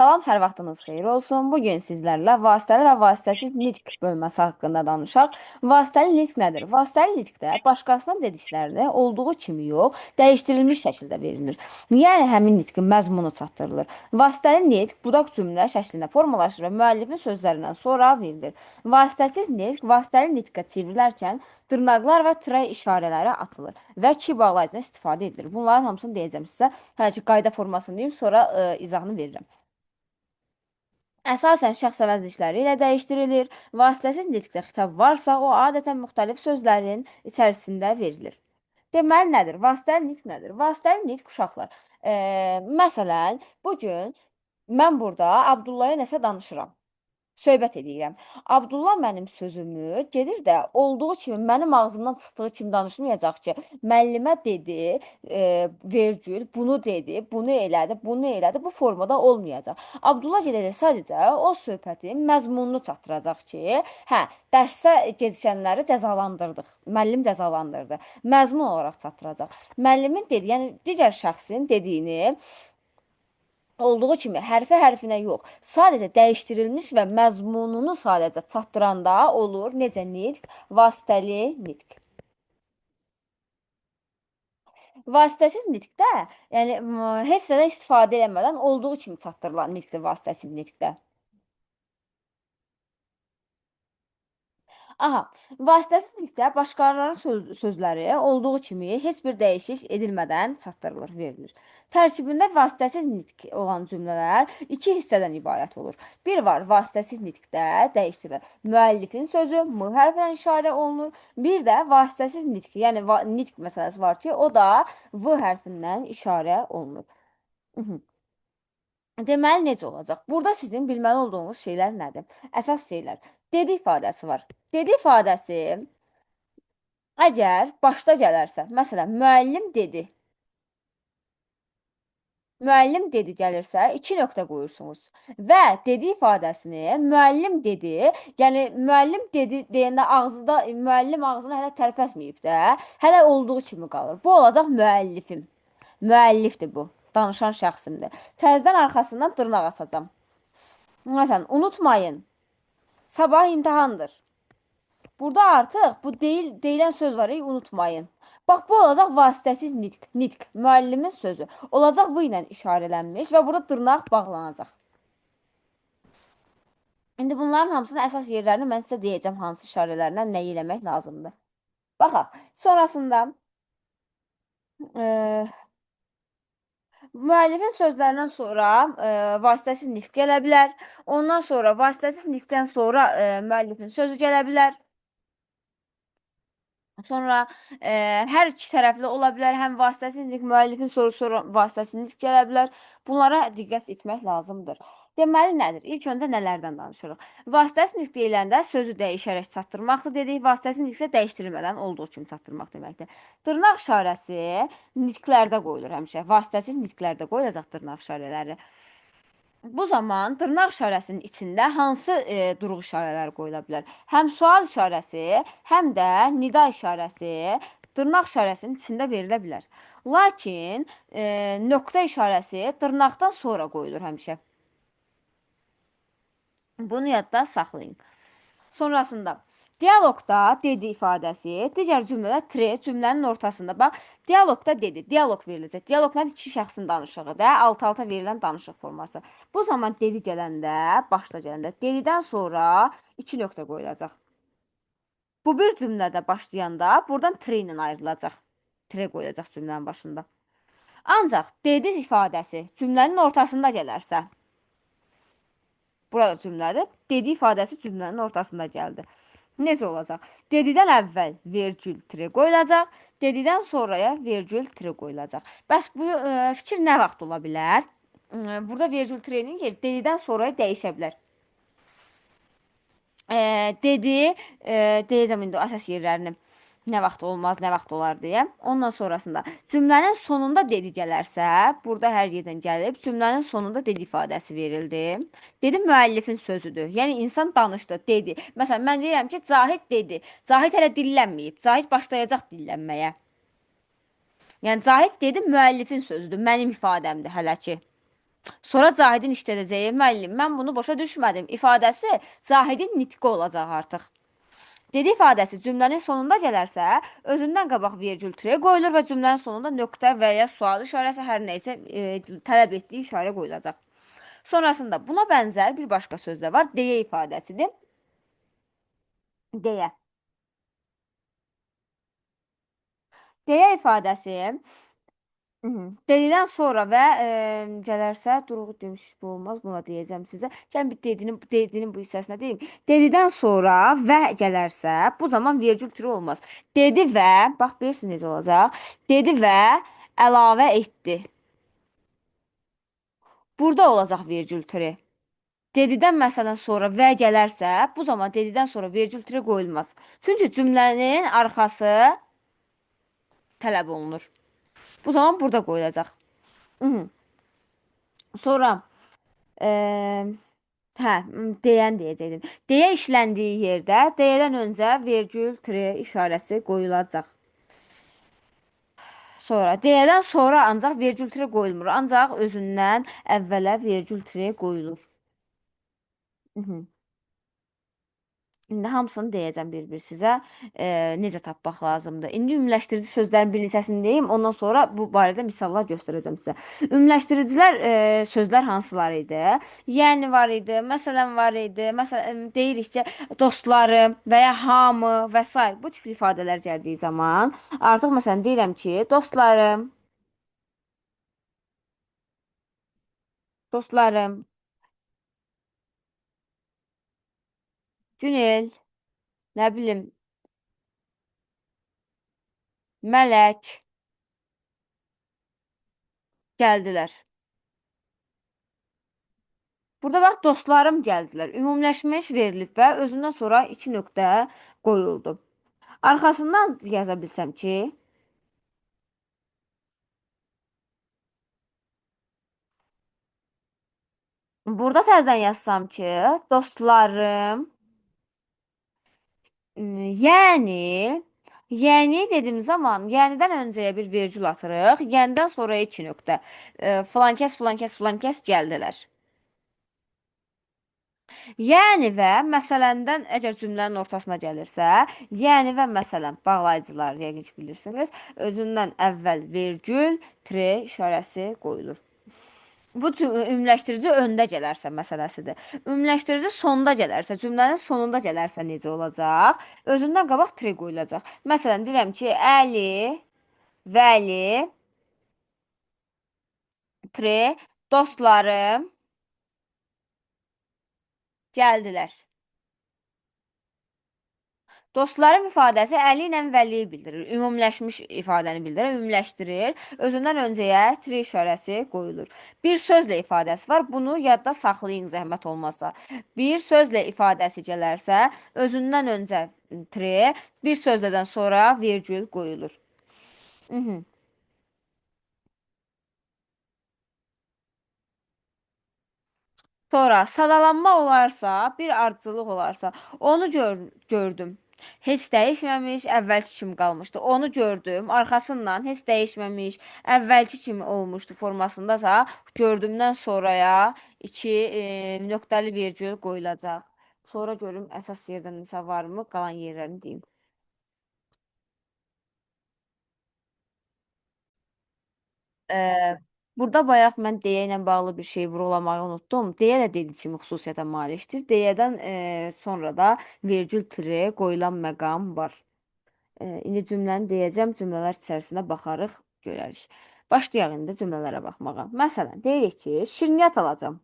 Salam, hər vaxtınız xeyir olsun. Bugün sizlərlə vasitəli və vasitəsiz nitq bölməsi haqqında danışaq. Vasitəli nitq nədir? Vasitəli nitqdə başqasının dediklərini olduğu kimi yox, dəyişdirilmiş şəkildə verilir. Yəni həmin nitqin məzmunu çatdırılır. Vasitəli nitq budaq cümlə şəklində formalaşır və müəllifin sözlərindən sonra verilir. Vasitəsiz nitq vasitəli nitqə çevrilərkən dırnaqlar və tire işarələri atılır və ki bağlayıcıdan istifadə edilir. Bunların hamısını deyəcəm sizə. Hələ ki qayda formasını deyim, sonra izahını verirəm. Əsasən şəxs əvəzlikləri ilə dəyişdirilir. Vasitəsiz nitqdə xitab varsa, o adətən müxtəlif sözlərin içərisində verilir. Deməli nədir? Vasitəli nitq nədir? Vasitəli nitq uşaqlar. Məsələn, bu gün mən burada Abdullaya nəsə danışıram. Söhbət edirəm. Abdullah mənim sözümü gedir də olduğu kimi mənim ağzımdan çıxdığı kimi danışmayacaq ki, müəllimə dedi, vergül, bunu dedi, bunu elədi, bunu elədi. Bu formada olmayacaq. Abdullah gedəcək sadəcə o söhbətin məzmununu çatdıracaq ki, hə, dərsə gecikənləri cəzalandırdıq. Müəllim cəzalandırdı. Məzmun olaraq çatdıracaq. Müəllimin dedi, yəni digər şəxsin dediyini olduğu kimi hərfə-hərfinə yox, sadəcə dəyişdirilmiş və məzmununu sadəcə çatdıranda olur. Necə nitq? Vasitəli nitq. Vasitəsiz nitqdə, yəni heç nədən istifadə eləmədən olduğu kimi çatdırılan nitqdir vasitəsiz nitqdə. Aha, vasitəsizlikdə başqalarının sözləri olduğu kimi heç bir dəyişik edilmədən çatdırılır, verilir. Tərkibində vasitəsiz nitq olan cümlələr iki hissədən ibarət olur. Bir var, vasitəsiz nitqdə dəyişdirilir. Müəllifin sözü M hərfinə işarə olunur. Bir də vasitəsiz nitq, yəni nitq məsələsi var ki, o da V hərfindən işarə olunur. Deməli, necə olacaq? Burada sizin bilməli olduğunuz şeylər nədir? Əsas şeylər. Dedi ifadəsi var. Dedi ifadəsi əgər başda gələrsə, məsələn, müəllim dedi. Müəllim dedi gəlirsə, 2 nöqtə qoyursunuz. Və dedi ifadəsini müəllim dedi, yəni müəllim dedi deyəndə ağzında, müəllim ağzını hələ tərpətməyib də, hələ olduğu kimi qalır. Bu olacaq müəllifim. Müəllifdir bu. Danışan şəxsimdir. Təzdən arxasından dırnaq asacam. Məsələn, unutmayın. Sabah imtahandır. Burada artıq bu deyilən söz var, unutmayın. Bax, bu olacaq vasitəsiz nitq, müəllimin sözü. Olacaq bu ilə işarələnmiş və burada dırnaq bağlanacaq. İndi bunların hamısının əsas yerlərini mən sizə deyəcəm, hansı işarələrlə nə eləmək lazımdır. Baxaq, sonrasında müəllifin sözlərindən sonra vasitəsiz nitq gələ bilər. Ondan sonra vasitəsiz nitqdən sonra müəllifin sözü gələ bilər. Sonra hər iki tərəfli ola bilər. Həm vasitəsiz nitq, müəllifin sorusu sonra vasitəsiz nitq gələ bilər. Bunlara diqqət etmək lazımdır. Deməli nədir? İlk öncə nələrdən danışırıq? Vasitəsiz nitq deyiləndə sözü dəyişərək çatdırmaqdır dedik. Vasitəsiz nitq isə dəyişdirilmədən olduğu kimi çatdırmaq deməkdir. Dırnaq işarəsi nitqlərdə qoyulur həmişə. Vasitəsiz nitqlərdə qoyulacaq dırnaq işarələri. Bu zaman dırnaq işarəsinin içində hansı duruq işarələri qoyula bilər? Həm sual işarəsi, həm də nida işarəsi dırnaq işarəsinin içində verilə bilər. Lakin nöqtə işarəsi dırnaqdan sonra qoyulur həmişə. Bunu yadda saxlayın. Sonrasında dialoqda dedi ifadəsi, digər cümlədə tre, cümlənin ortasında. Bax, dialoqda dedi, dialoq veriləcək. Dialoqlar iki şəxsin danışığı da, alt-alta verilən danışıq forması. Bu zaman dedi gələndə, başda gələndə, dedidən sonra 2 nöqtə qoyulacaq. Bu bir cümlədə başlayanda, buradan tre ilə ayrılacaq. Tre qoyulacaq cümlənin başında. Ancaq dedi ifadəsi cümlənin ortasında gələrsə, burada cümlədir. Dedi ifadəsi cümlənin ortasında gəldi. Necə olacaq? Dedidən əvvəl vergül tire qoyulacaq, dedidən sonraya vergül tire qoyulacaq. Bəs bu fikir nə vaxt ola bilər? Burada vergül tirenin yeri dedidən sonraya dəyişə bilər. Deyəcəm indi əsas yerlərini. Nə vaxt olmaz, nə vaxt olar deyə. Ondan sonrasında cümlənin sonunda dedi gələrsə, burada hər yerdən gəlib, cümlənin sonunda dedi ifadəsi verildi. Dedi müəllifin sözüdür. Yəni insan danışdı, dedi. Məsələn, mən deyirəm ki, Zahid dedi. Zahid hələ dillənməyib. Zahid başlayacaq dillənməyə. Yəni Zahid dedi müəllifin sözüdür. Mənim ifadəmdir hələ ki. Sonra Zahidin işlədəcəyi müəllim, mən bunu başa düşmədim ifadəsi Zahidin nitqi olacaq artıq. Dedi ifadəsi cümlənin sonunda gələrsə, özündən qabaq vergül tire qoyulur və cümlənin sonunda nöqtə və ya sual işarəsi hər nəysə tələb etdiyi işarə qoyulacaq. Sonrasında buna bənzər bir başqa söz də var. Deyə ifadəsidir. Deyə. Deyə ifadəsi dedikdən sonra və gələrsə, duruq demiş bu olmaz, buna deyəcəm sizə. Gəlin bir dedinin bu hissəsinə deyim. Dedikdən sonra və gələrsə, bu zaman vergül türü olmaz. Dedi və, bax bilirsiniz necə olacaq? Dedi və əlavə etdi. Burada olacaq vergül türü. Dedidən məsələn sonra və gələrsə, bu zaman dedidən sonra vergül türü qoyulmaz. Çünki cümlənin arxası tələb olunur. Bu zaman burada qoyulacaq. Sonra hə, deyən deyəcəkdim. Deyə işləndiyi yerdə deyədən öncə vergül tire işarəsi qoyulacaq. Sonra deyədən sonra ancaq vergül tire qoyulmur. Ancaq özündən əvvələ vergül tire qoyulur. İndi hamısını deyəcəm bir-bir sizə. Necə tapmaq lazımdır. İndi ümumiləşdirici sözlərin bir neçəsini deyim, ondan sonra bu barədə misallar göstərəcəm sizə. Ümumiləşdiricilər sözlər hansılar idi? Yəni var idi, məsələn var idi, məsələn deyirik ki, dostlarım və ya hamı və s. bu tip ifadələr gəldiyi zaman artıq məsələn deyirəm ki, dostlarım, dostlarım, Günel, nə bilim, Mələk gəldilər. Burada bax dostlarım gəldilər. Ümumiləşmiş verilib və özündən sonra iki nöqtə qoyuldu. Arxasından yaza bilsəm ki, burada təzədən yazsam ki, dostlarım, yəni dediyim zaman, yənidən öncəyə bir vergül atırıq, yənidən sonra iki nöqtə. Filan kəs, filan kəs, filan kəs gəldilər. Yəni və məsələndən əgər cümlənin ortasına gəlirsə, yəni və məsələn bağlayıcılar yəqin ki bilirsiniz, özündən əvvəl vergül, tire işarəsi qoyulur. Bu ümumiləşdirici öndə gələrsə məsələsidir. Ümumiləşdirici sonda gələrsə, cümlənin sonunda gələrsə necə olacaq? Özündən qabaq tire qoyulacaq. Məsələn deyirəm ki, Əli, Vəli, tire, dostlarım gəldilər. Dostlarım ifadəsi əli ilə vəliyi bildirir. Ümumiləşmiş ifadəni bildirir, ümumiləşdirir. Özündən öncəyə tire işarəsi qoyulur. Bir sözlə ifadəsi var. Bunu yadda saxlayın zəhmət olmasa. Bir sözlə ifadəsi gələrsə, özündən öncə tire, bir sözlədən sonra vergül qoyulur. Sonra sadalanma olarsa, bir ardıcıllıq olarsa, onu gördüm. Heç dəyişməmiş, əvvəlki kimi qalmışdı. Onu gördüm, arxasından heç dəyişməmiş, əvvəlki kimi olmuşdu formasındasa, gördümdən sonraya iki nöqtəli vergül qoyulacaq. Sonra görüm əsas yerdən isə varmı, qalan yerlərini deyim. Ee, Burada bayaq mən deyə ilə bağlı bir şey vurğulamağı unutdum. Deyə də dediyi kimi xüsusiyyətə malikdir. Deyədən sonra da vergül tire qoyulan məqam var. İndi cümləni deyəcəm, cümlələr içərisində baxarıq, görərik. Başlayaq indi cümlələrə baxmağa. Məsələn, deyirik ki, şirniyyat alacam.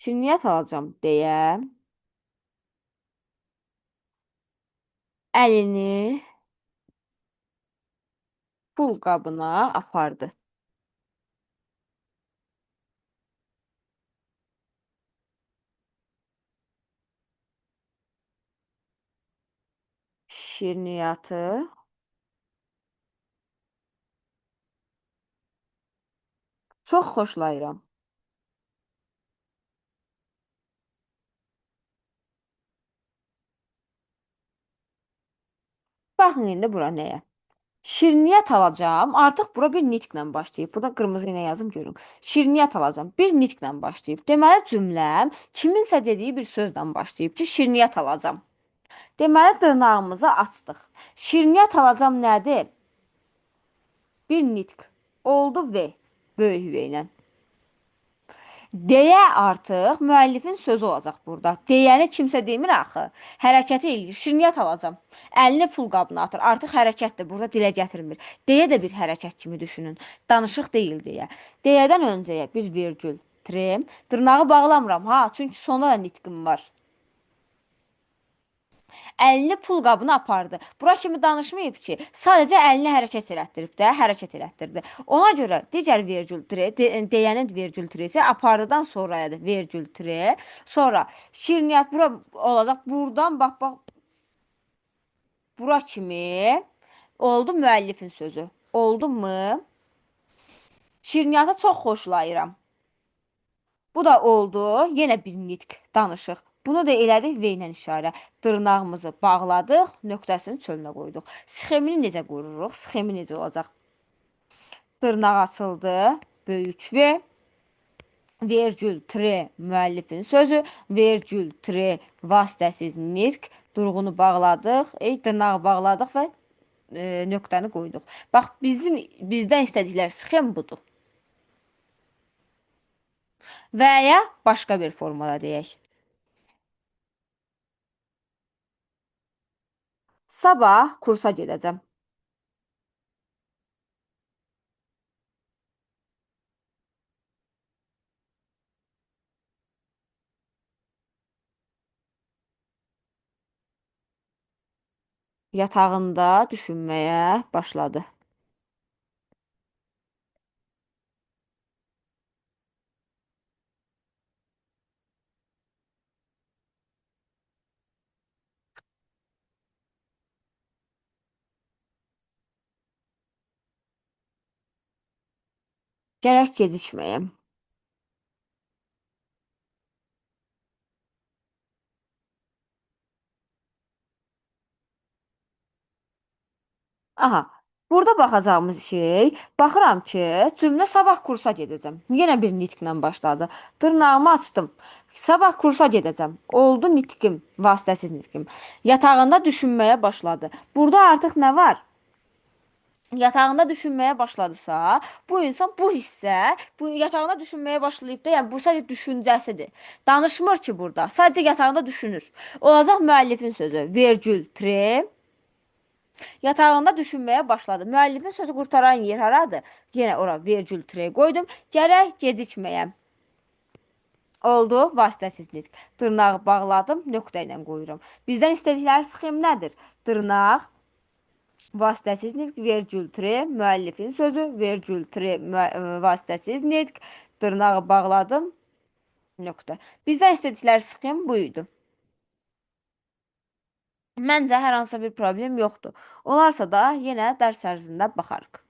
Şirniyyat alacam deyə əlini pul qabına apardı. Şirniyyatı çox xoşlayıram. Baxın indi bura nəyə? Şirniyyat alacağım. Artıq bura bir nitqlə başlayıb. Burada qırmızı ilə yazım görün. Şirniyyat alacağım. Bir nitqlə başlayıb. Deməli cümləm kiminsə dediyi bir sözlə başlayıb ki, şirniyyat alacağım. Deməli dırnağımızı açdıq. Şirniyyat alacağım nədir? Bir nitq. Oldu V. Böyük V ilə. Deyə artıq müəllifin sözü olacaq burada. Deyəni kimsə demir axı. Hərəkəti eləyir. Şirniyyat alacam. Əlini pul qabına atır. Artıq hərəkətdir. Burada dilə gətirmir. Deyə də bir hərəkət kimi düşünün. Danışıq deyil deyə. Deyədən öncəyə bir virgül trim. Dırnağı bağlamıram ha. Çünki sonda da nitqim var. Əlini pul qabına apardı. Bura kimi danışmayıb ki, sadəcə əlini hərəkət elətdirib də, hərəkət elətdirdi. Ona görə digər vergül tire, deyənin vergül tiresi apardıdan sonrayadır vergül tire. Sonra şirniyyat bura olacaq. Buradan bax bura kimi oldu müəllifin sözü. Oldu mu? Şirniyyata çox xoşlayıram. Bu da oldu. Yenə bir nitq danışıq. Bunu da elədik V ilə işarə. Dırnağımızı bağladıq, nöqtəsini çölünə qoyduq. Sxemini necə qururuq? Sxemi necə olacaq? Dırnaq açıldı, böyük V, vergül tre müəllifin sözü, vergül tre vasitəsiz nitq, durğunu bağladıq, dırnağı bağladıq və nöqtəni qoyduq. Bax, bizdən istədikləri sxem budur. Və ya başqa bir formada deyək. Sabah kursa gedəcəm. Yatağında düşünməyə başladı. Gərək gecikməyəm. Aha, burada baxacağımız şey, baxıram ki, cümlə sabah kursa gedəcəm. Yenə bir nitqlə başladı. Dırnağımı açdım. Sabah kursa gedəcəm. Oldu nitqim, vasitəsiz nitqim. Yatağında düşünməyə başladı. Burada artıq nə var? Yatağında düşünməyə başladısa, bu insan bu hissə, bu yatağında düşünməyə başlayıb da, yəni bu sadəcə düşüncəsidir. Danışmır ki burada. Sadəcə yatağında düşünür. Olacaq müəllifin sözü. Vergül, tre. Yatağında düşünməyə başladı. Müəllifin sözü qurtaran yer haradır? Yenə ora vergül tre qoydum. Gərək gecikməyəm. Oldu, vasitəsiz nitq. Dırnağı bağladım, nöqtə ilə qoyuram. Bizdən istədikləri sxem nədir? Dırnaq, vasitəsiz nitq, vergül tre, müəllifin sözü, vergül tre, vasitəsiz nitq. Dırnağı bağladım, nöqtə. Bizdən istədikləri sxem bu idi. Məncə hər hansısa bir problem yoxdur. Olarsa da yenə dərs ərzində baxarıq.